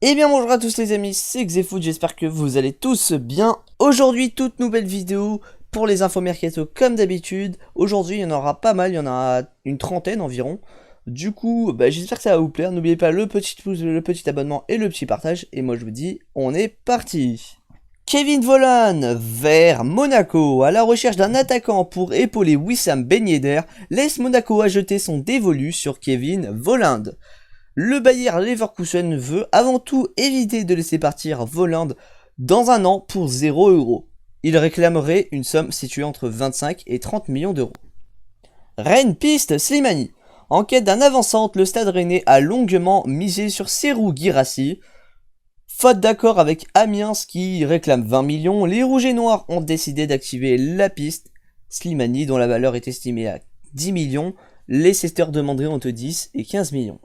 Eh bien bonjour à tous les amis, c'est Xefoot, j'espère que vous allez tous bien. Aujourd'hui, toute nouvelle vidéo pour les infos mercato comme d'habitude. Aujourd'hui, il y en aura pas mal, il y en a une trentaine environ. Du coup, j'espère que ça va vous plaire. N'oubliez pas le petit pouce, le petit abonnement et le petit partage. Et moi je vous dis, on est parti. Kevin Volland vers Monaco, à la recherche d'un attaquant pour épauler Wissam Ben Yedder, laisse Monaco ajouter son dévolu sur Kevin Volland. Le Bayer Leverkusen veut avant tout éviter de laisser partir Volland dans un an pour 0 €. Il réclamerait une somme située entre 25 et 30 millions d'euros. Rennes piste Slimani. En quête d'un avant-centre, le Stade Rennais a longuement misé sur Serhou Guirassy. Faute d'accord avec Amiens qui réclame 20 millions, les Rouges et Noirs ont décidé d'activer la piste Slimani dont la valeur est estimée à 10 millions. Les Leicester demanderaient entre 10 et 15 millions.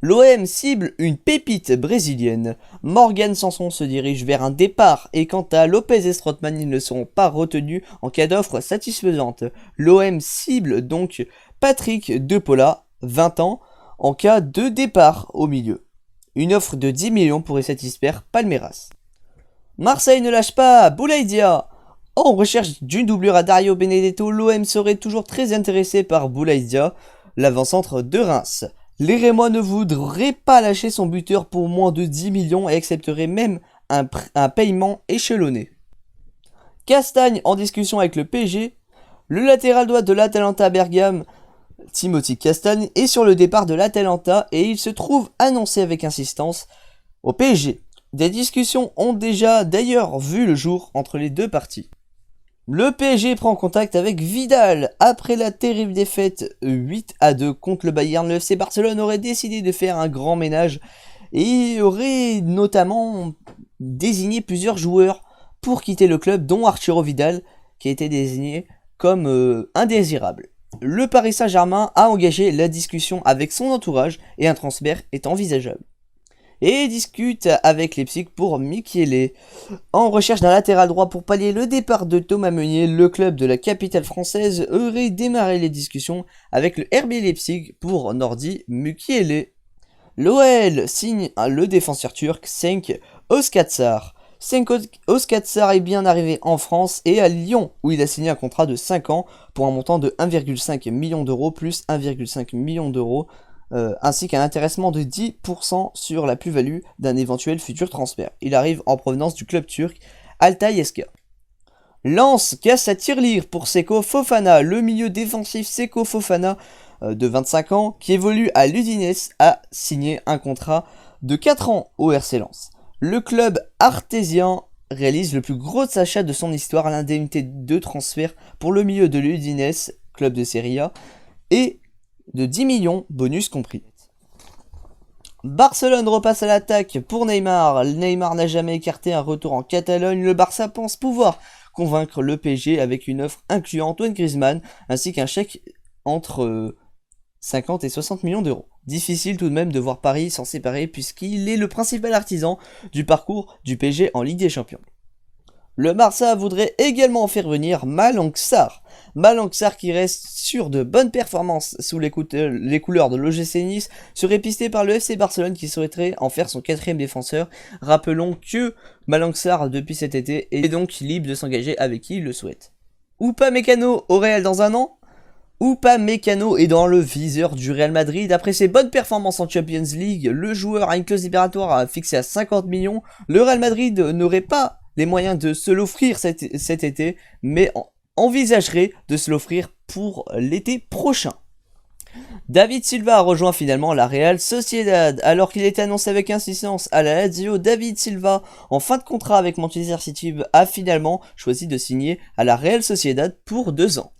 L'OM cible une pépite brésilienne. Morgan Sanson se dirige vers un départ et quant à Lopez et Strootman, ils ne seront pas retenus en cas d'offre satisfaisante. L'OM cible donc Patrick De Paula, 20 ans, en cas de départ au milieu. Une offre de 10 millions pourrait satisfaire Palmeiras. Marseille ne lâche pas Boulaye Dia. En recherche d'une doublure à Dario Benedetto, l'OM serait toujours très intéressé par Boulaye Dia, l'avant-centre de Reims. Les Rémois ne voudraient pas lâcher son buteur pour moins de 10 millions et accepteraient même un paiement échelonné. Castagne en discussion avec le PSG. Le latéral droit de l'Atalanta Bergame, Timothy Castagne, est sur le départ de l'Atalanta et il se trouve annoncé avec insistance au PSG. Des discussions ont déjà d'ailleurs vu le jour entre les deux parties. Le PSG prend contact avec Vidal. Après la terrible défaite 8-2 contre le Bayern, le FC Barcelone aurait décidé de faire un grand ménage et aurait notamment désigné plusieurs joueurs pour quitter le club, dont Arturo Vidal, qui a été désigné comme indésirable. Le Paris Saint-Germain a engagé la discussion avec son entourage et un transfert est envisageable. Et discute avec Leipzig pour Michele. En recherche d'un latéral droit pour pallier le départ de Thomas Meunier, le club de la capitale française aurait démarré les discussions avec le RB Leipzig pour Nordi Mukiele. L'OL signe le défenseur turc Cenk Özkaçar. Cenk Özkaçar est bien arrivé en France et à Lyon où il a signé un contrat de 5 ans pour un montant de 1,5 million d'euros plus 1,5 million d'euros. Ainsi qu'un intéressement de 10% sur la plus-value d'un éventuel futur transfert. Il arrive en provenance du club turc Altay Esker. Lens casse à tirelire pour Seko Fofana. Le milieu défensif Seko Fofana de 25 ans qui évolue à l'Udinese a signé un contrat de 4 ans au RC Lens. Le club artésien réalise le plus gros achat de son histoire à l'indemnité de transfert pour le milieu de l'Udinese, club de Serie A, et de 10 millions, bonus compris. Barcelone repasse à l'attaque pour Neymar. Neymar n'a jamais écarté un retour en Catalogne. Le Barça pense pouvoir convaincre le PSG avec une offre incluant Antoine Griezmann ainsi qu'un chèque entre 50 et 60 millions d'euros. Difficile tout de même de voir Paris s'en séparer puisqu'il est le principal artisan du parcours du PSG en Ligue des Champions. Le Barça voudrait également faire venir Malang Sarr. Malang Sarr, qui reste sur de bonnes performances sous les couleurs de l'OGC Nice, serait pisté par le FC Barcelone qui souhaiterait en faire son 4e défenseur. Rappelons que Malang Sarr, depuis cet été, est donc libre de s'engager avec qui il le souhaite. Upamecano au Real dans un an. Upamecano est dans le viseur du Real Madrid. Après ses bonnes performances en Champions League, le joueur a une clause libératoire fixée à 50 millions. Le Real Madrid n'aurait pas les moyens de se l'offrir cet été, mais envisagerait de se l'offrir pour l'été prochain. David Silva a rejoint finalement la Real Sociedad. Alors qu'il était annoncé avec insistance à la Lazio, David Silva, en fin de contrat avec Manchester City, a finalement choisi de signer à la Real Sociedad pour 2 ans.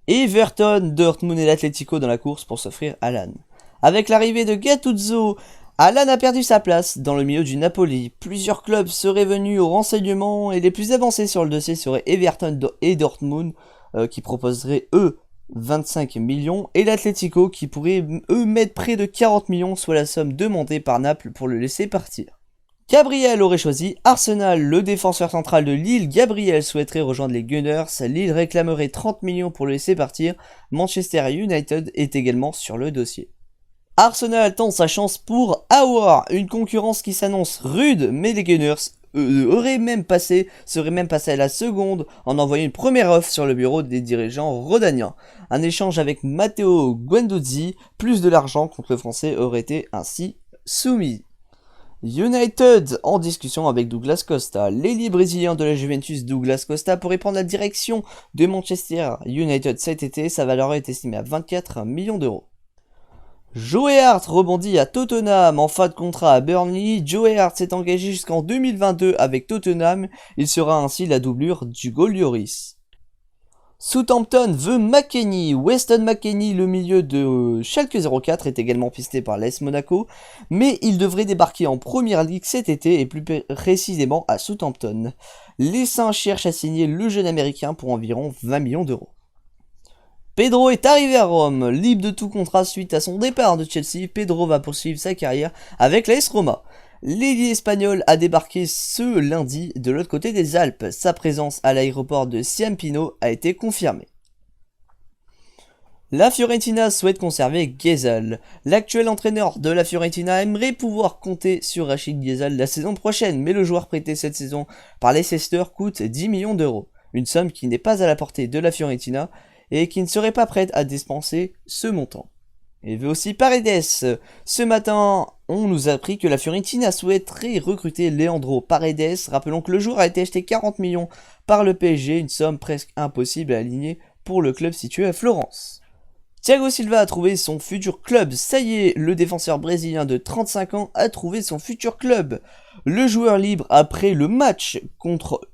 Everton, Dortmund et l'Atlético dans la course pour s'offrir Alan. Avec l'arrivée de Gattuso, Alan a perdu sa place dans le milieu du Napoli. Plusieurs clubs seraient venus au renseignement et les plus avancés sur le dossier seraient Everton et Dortmund qui proposeraient eux 25 millions et l'Atlético qui pourrait eux mettre près de 40 millions, soit la somme demandée par Naples pour le laisser partir. Gabriel aurait choisi Arsenal, le défenseur central de Lille. Gabriel souhaiterait rejoindre les Gunners. Lille réclamerait 30 millions pour le laisser partir. Manchester United est également sur le dossier. Arsenal tente sa chance pour Aouar, une concurrence qui s'annonce rude, mais les Gunners seraient même passés à la seconde en envoyant une première offre sur le bureau des dirigeants rhodaniens. Un échange avec Matteo Guendouzi, plus de l'argent contre le français aurait été ainsi soumis. United en discussion avec Douglas Costa. L'ailier brésilien de la Juventus Douglas Costa pourrait prendre la direction de Manchester United cet été. Sa valeur est estimée à 24 millions d'euros. Joe Hart rebondit à Tottenham en fin de contrat à Burnley. Joe Hart s'est engagé jusqu'en 2022 avec Tottenham. Il sera ainsi la doublure d'Hugo Lloris. Southampton veut McKennie. Weston McKennie, le milieu de Schalke 04, est également pisté par l'AS Monaco, mais il devrait débarquer en Première Ligue cet été et plus précisément à Southampton. Les Saints cherchent à signer le jeune américain pour environ 20 millions d'euros. Pedro est arrivé à Rome, libre de tout contrat suite à son départ de Chelsea. Pedro va poursuivre sa carrière avec l'AS Roma. L'ailier espagnol a débarqué ce lundi de l'autre côté des Alpes. Sa présence à l'aéroport de Ciampino a été confirmée. La Fiorentina souhaite conserver Ghezzal. L'actuel entraîneur de la Fiorentina aimerait pouvoir compter sur Rachid Ghezzal la saison prochaine, mais le joueur prêté cette saison par Leicester coûte 10 millions d'euros. Une somme qui n'est pas à la portée de la Fiorentina et qui ne serait pas prête à dépenser ce montant. Il veut aussi Paredes. Ce matin, on nous a appris que la Fiorentina souhaiterait recruter Leandro Paredes. Rappelons que le joueur a été acheté 40 millions par le PSG, une somme presque impossible à aligner pour le club situé à Florence. Thiago Silva a trouvé son futur club. Ça y est, le défenseur brésilien de 35 ans a trouvé son futur club. Le joueur libre après le match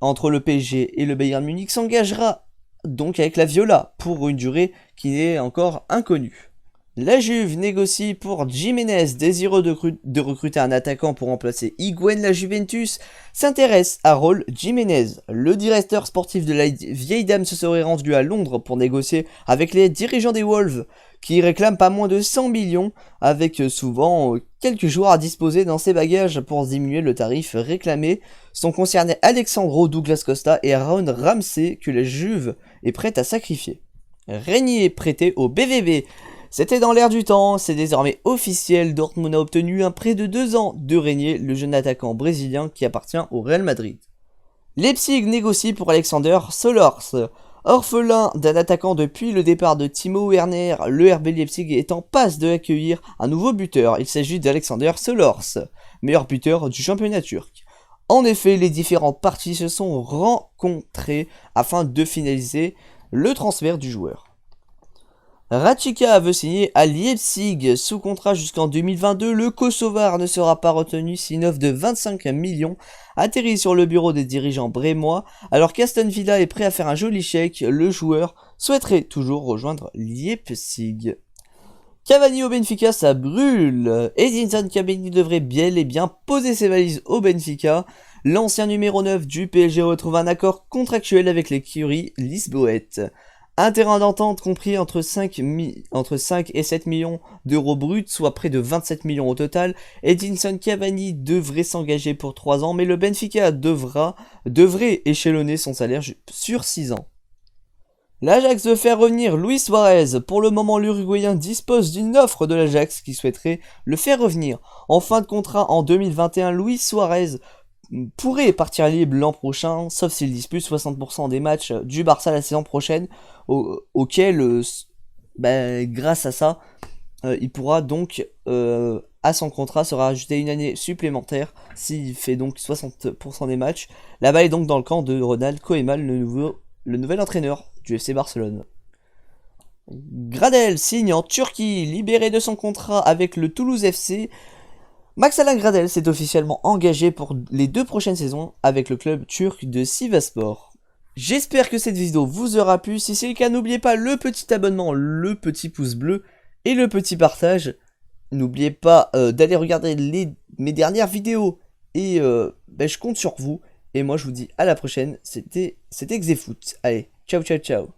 entre le PSG et le Bayern Munich s'engagera donc avec la Viola pour une durée qui n'est encore inconnue. La Juve négocie pour Jiménez, désireux de recruter un attaquant pour remplacer Higuaín. La Juventus s'intéresse à Raúl Jiménez. Le directeur sportif de la vieille dame se serait rendu à Londres pour négocier avec les dirigeants des Wolves, qui réclament pas moins de 100 millions, avec souvent quelques joueurs à disposer dans ses bagages pour diminuer le tarif réclamé. Sont concernés Alexandro Douglas Costa et Aaron Ramsey, que la Juve est prête à sacrifier. Régnier prêté au BVB. C'était dans l'air du temps, c'est désormais officiel. Dortmund a obtenu un prêt de 2 ans de Régnier, le jeune attaquant brésilien qui appartient au Real Madrid. Leipzig négocie pour Alexander Solors. Orphelin d'un attaquant depuis le départ de Timo Werner, le RB Leipzig est en passe de accueillir un nouveau buteur. Il s'agit d'Alexander Solors, meilleur buteur du championnat turc. En effet, les différentes parties se sont rencontrées afin de finaliser le transfert du joueur. Rachika veut signer à Leipzig sous contrat jusqu'en 2022. Le Kosovar ne sera pas retenu si une offre de 25 millions atterrit sur le bureau des dirigeants brémois. Alors qu'Aston Villa est prêt à faire un joli chèque, le joueur souhaiterait toujours rejoindre Leipzig. Cavani au Benfica, ça brûle. Edinson Cavani devrait bel et bien poser ses valises au Benfica. L'ancien numéro 9 du PSG retrouve un accord contractuel avec l'écurie lisboète. Un terrain d'entente compris entre 5 et 7 millions d'euros bruts, soit près de 27 millions au total. Edinson Cavani devrait s'engager pour 3 ans, mais le Benfica devrait échelonner son salaire sur 6 ans. L'Ajax veut faire revenir Luis Suarez. Pour le moment, l'Uruguayen dispose d'une offre de l'Ajax qui souhaiterait le faire revenir. En fin de contrat en 2021, Luis Suarez pourrait partir libre l'an prochain, sauf s'il dispute 60% des matchs du Barça la saison prochaine, auquel, grâce à ça, il pourra donc, à son contrat, se rajouter une année supplémentaire s'il fait donc 60% des matchs. La balle est donc dans le camp de Ronald Koeman, le nouvel entraîneur du FC Barcelone. Gradel signe en Turquie, libéré de son contrat avec le Toulouse FC. Max-Alain Gradel s'est officiellement engagé pour les 2 prochaines saisons avec le club turc de Sivasspor. J'espère que cette vidéo vous aura plu. Si c'est le cas, n'oubliez pas le petit abonnement, le petit pouce bleu et le petit partage. N'oubliez pas d'aller regarder mes dernières vidéos et je compte sur vous. Et moi je vous dis à la prochaine. C'était Xefoot. Allez, ciao ciao ciao.